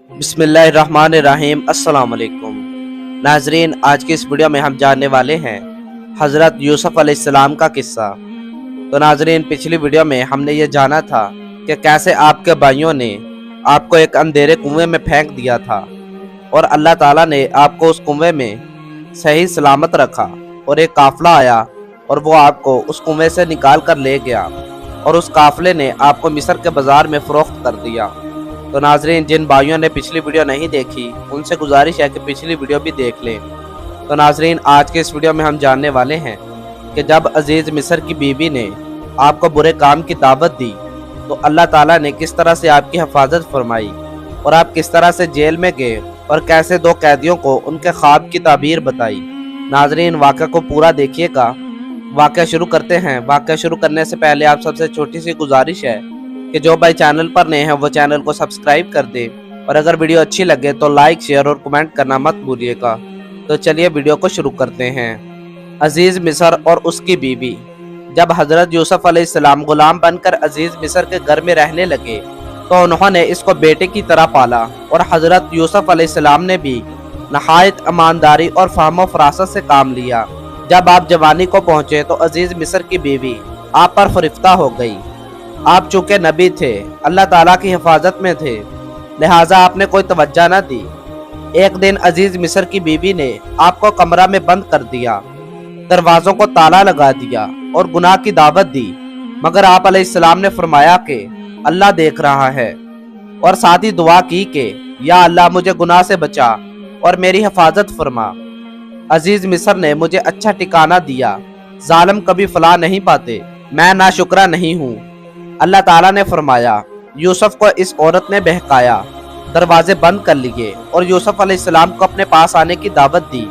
بسم اللہ الرحمن الرحیم۔ السلام علیکم ناظرین، آج کی اس ویڈیو میں ہم جاننے والے ہیں حضرت یوسف علیہ السلام کا قصہ۔ تو ناظرین، پچھلی ویڈیو میں ہم نے یہ جانا تھا کہ کیسے آپ کے بھائیوں نے آپ کو ایک اندھیرے کنویں میں پھینک دیا تھا اور اللہ تعالیٰ نے آپ کو اس کنویں میں صحیح سلامت رکھا، اور ایک قافلہ آیا اور وہ آپ کو اس کنویں سے نکال کر لے گیا، اور اس قافلے نے آپ کو مصر کے بازار میں فروخت کر دیا۔ تو ناظرین، جن بھائیوں نے پچھلی ویڈیو نہیں دیکھی ان سے گزارش ہے کہ پچھلی ویڈیو بھی دیکھ لیں۔ تو ناظرین، آج کے اس ویڈیو میں ہم جاننے والے ہیں کہ جب عزیز مصر کی بیوی نے آپ کو برے کام کی دعوت دی تو اللہ تعالیٰ نے کس طرح سے آپ کی حفاظت فرمائی، اور آپ کس طرح سے جیل میں گئے اور کیسے دو قیدیوں کو ان کے خواب کی تعبیر بتائی۔ ناظرین، واقعہ کو پورا دیکھیے گا۔ واقعہ شروع کرتے ہیں۔ واقعہ شروع کرنے سے پہلے آپ سب سے چھوٹی سی گزارش ہے کہ جو بھائی چینل پر نئے ہیں وہ چینل کو سبسکرائب کر دیں، اور اگر ویڈیو اچھی لگے تو لائک، شیئر اور کمنٹ کرنا مت بھولیے گا۔ تو چلیے ویڈیو کو شروع کرتے ہیں۔ عزیز مصر اور اس کی بیوی۔ جب حضرت یوسف علیہ السلام غلام بن کر عزیز مصر کے گھر میں رہنے لگے تو انہوں نے اس کو بیٹے کی طرح پالا، اور حضرت یوسف علیہ السلام نے بھی نہایت ایمانداری اور فہم و فراست سے کام لیا۔ جب آپ جوانی کو پہنچے تو عزیز مصر کی بیوی آپ پر فرفتہ ہو گئی۔ آپ چونکہ نبی تھے، اللہ تعالیٰ کی حفاظت میں تھے، لہٰذا آپ نے کوئی توجہ نہ دی۔ ایک دن عزیز مصر کی بیوی نے آپ کو کمرہ میں بند کر دیا، دروازوں کو تالا لگا دیا اور گناہ کی دعوت دی، مگر آپ علیہ السلام نے فرمایا کہ اللہ دیکھ رہا ہے، اور ساتھ ہی دعا کی کہ یا اللہ مجھے گناہ سے بچا اور میری حفاظت فرما۔ عزیز مصر نے مجھے اچھا ٹھکانہ دیا، ظالم کبھی فلاح نہیں پاتے، میں ناشکرہ نہیں ہوں۔ اللہ تعالیٰ نے فرمایا، یوسف کو اس عورت نے بہکایا، دروازے بند کر لیے اور یوسف علیہ السلام کو اپنے پاس آنے کی دعوت دی۔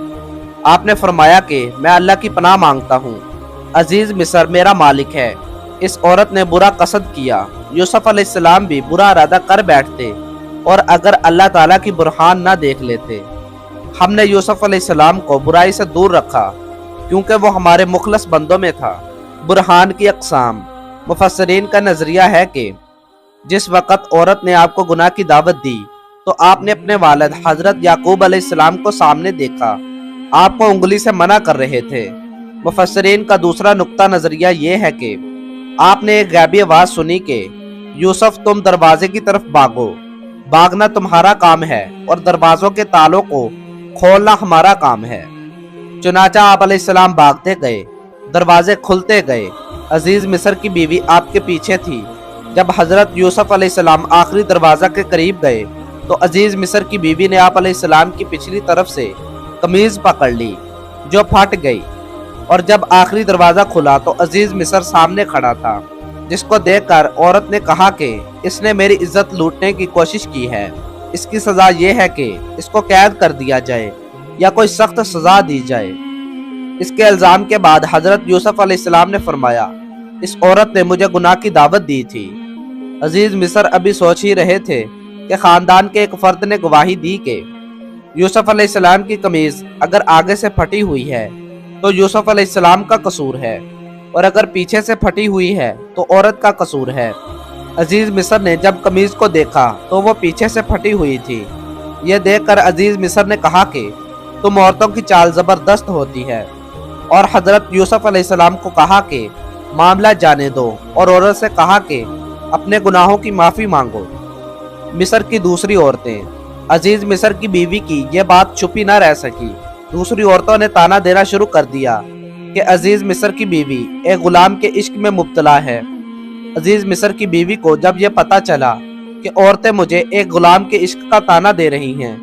آپ نے فرمایا کہ میں اللہ کی پناہ مانگتا ہوں، عزیز مصر میرا مالک ہے۔ اس عورت نے برا قصد کیا، یوسف علیہ السلام بھی برا ارادہ کر بیٹھتے، اور اگر اللہ تعالیٰ کی برہان نہ دیکھ لیتے۔ ہم نے یوسف علیہ السلام کو برائی سے دور رکھا کیونکہ وہ ہمارے مخلص بندوں میں تھا۔ برہان کی اقسام۔ مفسرین کا نظریہ ہے کہ جس وقت عورت نے آپ کو گناہ کی دعوت دی تو آپ نے اپنے والد حضرت یعقوب علیہ السلام کو سامنے دیکھا، آپ کو انگلی سے منع کر رہے تھے۔ مفسرین کا دوسرا نقطہ نظریہ یہ ہے کہ آپ نے ایک غیبی آواز سنی کہ یوسف تم دروازے کی طرف بھاگو، بھاگنا تمہارا کام ہے اور دروازوں کے تالوں کو کھولنا ہمارا کام ہے۔ چنانچہ آپ علیہ السلام بھاگتے گئے، دروازے کھلتے گئے۔ عزیز مصر کی بیوی آپ کے پیچھے تھی۔ جب حضرت یوسف علیہ السلام آخری دروازہ کے قریب گئے تو عزیز مصر کی بیوی نے آپ علیہ السلام کی پچھلی طرف سے قمیض پکڑ لی جو پھٹ گئی، اور جب آخری دروازہ کھلا تو عزیز مصر سامنے کھڑا تھا، جس کو دیکھ کر عورت نے کہا کہ اس نے میری عزت لوٹنے کی کوشش کی ہے، اس کی سزا یہ ہے کہ اس کو قید کر دیا جائے یا کوئی سخت سزا دی جائے۔ اس کے الزام کے بعد حضرت یوسف علیہ السلام نے فرمایا، اس عورت نے مجھے گناہ کی دعوت دی تھی۔ عزیز مصر ابھی سوچ ہی رہے تھے کہ خاندان کے ایک فرد نے گواہی دی کہ یوسف علیہ السلام کی قمیض اگر آگے سے پھٹی ہوئی ہے تو یوسف علیہ السلام کا قصور ہے، اور اگر پیچھے سے پھٹی ہوئی ہے تو عورت کا قصور ہے۔ عزیز مصر نے جب قمیض کو دیکھا تو وہ پیچھے سے پھٹی ہوئی تھی۔ یہ دیکھ کر عزیز مصر نے کہا کہ تم عورتوں کی چال زبردست ہوتی ہے، اور حضرت یوسف علیہ السلام کو کہا کہ معاملہ جانے دو، اور عورت سے کہا کہ اپنے گناہوں کی معافی مانگو۔ مصر کی دوسری عورتیں۔ عزیز مصر کی بیوی کی یہ بات چھپی نہ رہ سکی، دوسری عورتوں نے تانا دینا شروع کر دیا کہ عزیز مصر کی بیوی ایک غلام کے عشق میں مبتلا ہے۔ عزیز مصر کی بیوی کو جب یہ پتا چلا کہ عورتیں مجھے ایک غلام کے عشق کا تانا دے رہی ہیں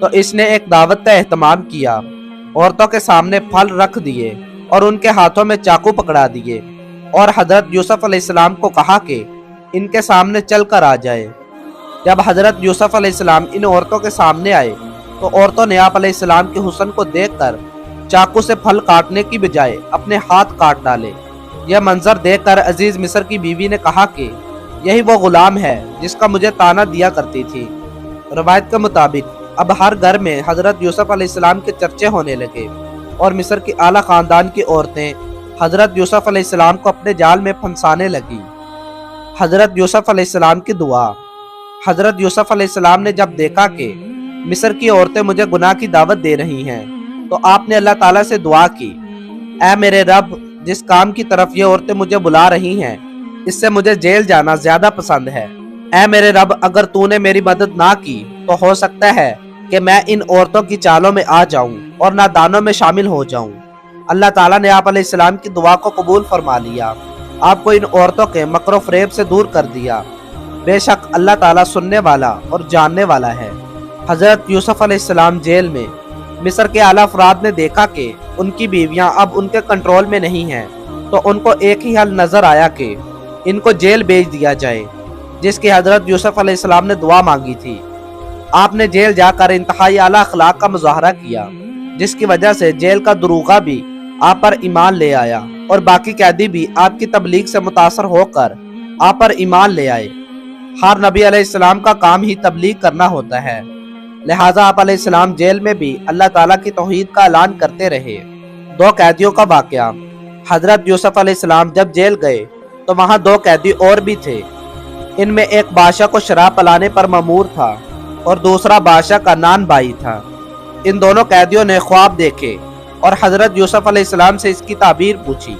تو اس نے ایک دعوت کا اہتمام کیا، عورتوں کے سامنے پھل رکھ دیے اور ان کے ہاتھوں میں چاقو پکڑا دیے، اور حضرت یوسف علیہ السلام کو کہا کہ ان کے سامنے چل کر آ جائے۔ جب حضرت یوسف علیہ السلام ان عورتوں کے سامنے آئے تو عورتوں نے آپ علیہ السلام کے حسن کو دیکھ کر چاقو سے پھل کاٹنے کی بجائے اپنے ہاتھ کاٹ ڈالے۔ یہ منظر دیکھ کر عزیز مصر کی بیوی نے کہا کہ یہی وہ غلام ہے جس کا مجھے تانا دیا کرتی تھی۔ روایت کے مطابق اب ہر گھر میں حضرت یوسف علیہ السلام کے چرچے ہونے لگے، اور مصر کی اعلیٰ خاندان کی عورتیں حضرت یوسف علیہ السلام کو اپنے جال میں پھنسانے لگی۔ حضرت یوسف علیہ السلام کی دعا۔ حضرت یوسف علیہ السلام نے جب دیکھا کہ مصر کی عورتیں مجھے گناہ کی دعوت دے رہی ہیں تو آپ نے اللہ تعالیٰ سے دعا کی، اے میرے رب، جس کام کی طرف یہ عورتیں مجھے بلا رہی ہیں اس سے مجھے جیل جانا زیادہ پسند ہے۔ اے میرے رب، اگر تو نے میری مدد نہ کی تو ہو سکتا ہے کہ میں ان عورتوں کی چالوں میں آ جاؤں اور نادانوں میں شامل ہو جاؤں۔ اللہ تعالیٰ نے آپ علیہ السلام کی دعا کو قبول فرما لیا، آپ کو ان عورتوں کے مکر و فریب سے دور کر دیا۔ بے شک اللہ تعالیٰ سننے والا اور جاننے والا ہے۔ حضرت یوسف علیہ السلام جیل میں مصر کے اعلیٰ افراد نے دیکھا کہ ان کی بیویاں اب ان کے کنٹرول میں نہیں ہیں، تو ان کو ایک ہی حل نظر آیا کہ ان کو جیل بھیج دیا جائے، جس کی حضرت یوسف علیہ السلام نے دعا مانگی تھی۔ آپ نے جیل جا کر انتہائی اعلیٰ اخلاق کا مظاہرہ کیا، جس کی وجہ سے جیل کا دروغہ بھی آپ پر ایمان لے آیا اور باقی قیدی بھی آپ کی تبلیغ سے متاثر ہو کر آپ پر ایمان لے آئے۔ ہر نبی علیہ السلام کا کام ہی تبلیغ کرنا ہوتا ہے، لہٰذا آپ علیہ السلام جیل میں بھی اللہ تعالیٰ کی توحید کا اعلان کرتے رہے۔ دو قیدیوں کا واقعہ۔ حضرت یوسف علیہ السلام جب جیل گئے تو وہاں دو قیدی اور بھی تھے۔ ان میں ایک بادشاہ کو شراب پلانے پر مأمور تھا اور دوسرا بادشاہ کا نان بھائی تھا۔ ان دونوں قیدیوں نے خواب دیکھے اور حضرت یوسف علیہ السلام سے اس کی تعبیر پوچھی۔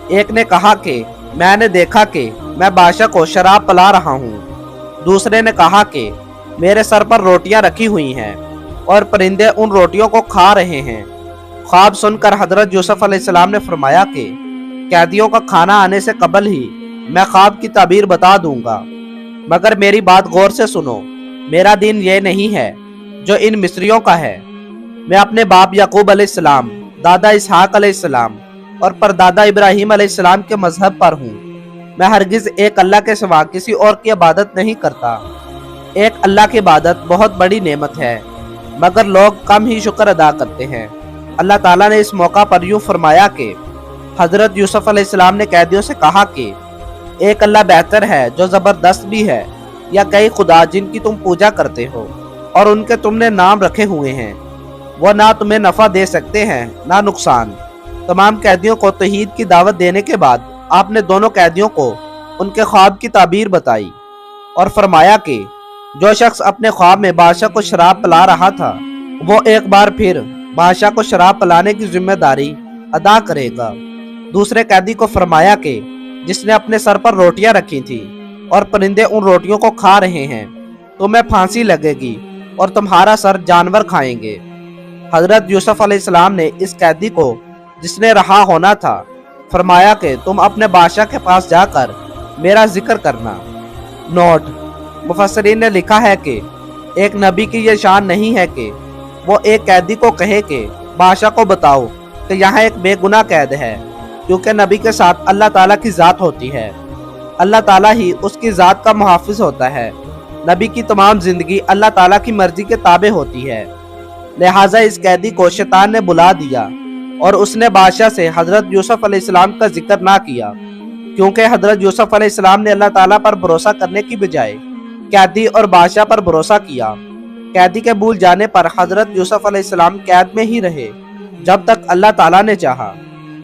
ایک نے کہا کہ میں نے دیکھا کہ میں بادشاہ کو شراب پلا رہا ہوں۔ دوسرے نے کہا کہ میرے سر پر روٹیاں رکھی ہوئی ہیں اور پرندے ان روٹیوں کو کھا رہے ہیں۔ خواب سن کر حضرت یوسف علیہ السلام نے فرمایا کہ قیدیوں کا کھانا آنے سے قبل ہی میں خواب کی تعبیر بتا دوں گا، مگر میری بات غور سے سنو۔ میرا دین یہ نہیں ہے جو ان مصریوں کا ہے۔ میں اپنے باپ یعقوب علیہ السلام، دادا اسحاق علیہ السلام اور پردادا ابراہیم علیہ السلام کے مذہب پر ہوں۔ میں ہرگز ایک اللہ کے سوا کسی اور کی عبادت نہیں کرتا۔ ایک اللہ کی عبادت بہت بڑی نعمت ہے، مگر لوگ کم ہی شکر ادا کرتے ہیں۔ اللہ تعالیٰ نے اس موقع پر یوں فرمایا کہ حضرت یوسف علیہ السلام نے قیدیوں سے کہا کہ ایک اللہ بہتر ہے جو زبردست بھی ہے، یا کئی خدا جن کی تم پوجا کرتے ہو اور ان کے تم نے نام رکھے ہوئے ہیں، وہ نہ تمہیں نفع دے سکتے ہیں نہ نقصان۔ تمام قیدیوں کو توحید کی دعوت دینے کے بعد آپ نے دونوں قیدیوں کو ان کے خواب کی تعبیر بتائی اور فرمایا کہ جو شخص اپنے خواب میں بادشاہ کو شراب پلا رہا تھا وہ ایک بار پھر بادشاہ کو شراب پلانے کی ذمہ داری ادا کرے گا۔ دوسرے قیدی کو فرمایا کہ جس نے اپنے سر پر روٹیاں رکھی تھی اور پرندے ان روٹیوں کو کھا رہے ہیں، تمہیں پھانسی لگے گی اور تمہارا سر جانور کھائیں گے۔ حضرت یوسف علیہ السلام نے اس قیدی کو جس نے رہا ہونا تھا فرمایا کہ تم اپنے بادشاہ کے پاس جا کر میرا ذکر کرنا۔ نوٹ: مفسرین نے لکھا ہے کہ ایک نبی کی یہ شان نہیں ہے کہ وہ ایک قیدی کو کہے کہ بادشاہ کو بتاؤ کہ یہاں ایک بے گناہ قید ہے، کیونکہ نبی کے ساتھ اللہ تعالیٰ کی ذات ہوتی ہے۔ اللہ تعالیٰ ہی اس کی ذات کا محافظ ہوتا ہے۔ نبی کی تمام زندگی اللہ تعالیٰ کی مرضی کے تابع ہوتی ہے، لہٰذا اس قیدی کو شیطان نے بلا دیا اور اس نے بادشاہ سے حضرت یوسف علیہ السلام کا ذکر نہ کیا، کیونکہ حضرت یوسف علیہ السلام نے اللہ تعالیٰ پر بھروسہ کرنے کی بجائے قیدی اور بادشاہ پر بھروسہ کیا۔ قیدی کے بھول جانے پر حضرت یوسف علیہ السلام قید میں ہی رہے جب تک اللہ تعالیٰ نے چاہا۔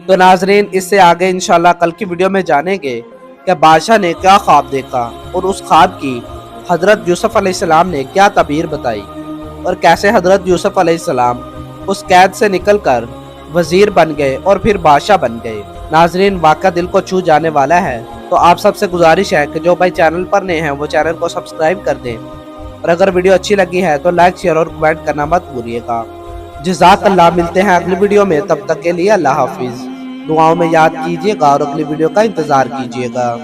تو ناظرین، اس سے آگے انشاءاللہ کل کی ویڈیو میں جانیں گے کہ بادشاہ نے کیا خواب دیکھا اور اس خواب کی حضرت یوسف علیہ السلام نے کیا تعبیر بتائی، اور کیسے حضرت یوسف علیہ السلام اس قید سے نکل کر وزیر بن گئے اور پھر بادشاہ بن گئے۔ ناظرین، واقعہ دل کو چھو جانے والا ہے، تو آپ سب سے گزارش ہے کہ جو بھائی چینل پر نئے ہیں وہ چینل کو سبسکرائب کر دیں، اور اگر ویڈیو اچھی لگی ہے تو لائک، شیئر اور کمنٹ کرنا مت بھولیے گا۔ جزاک اللہ۔ ملتے ہیں اگلی ویڈیو میں، تب تک کے لیے اللہ حافظ۔ دعاؤں میں یاد کیجیے گا اور اگلی ویڈیو کا انتظار کیجیے گا۔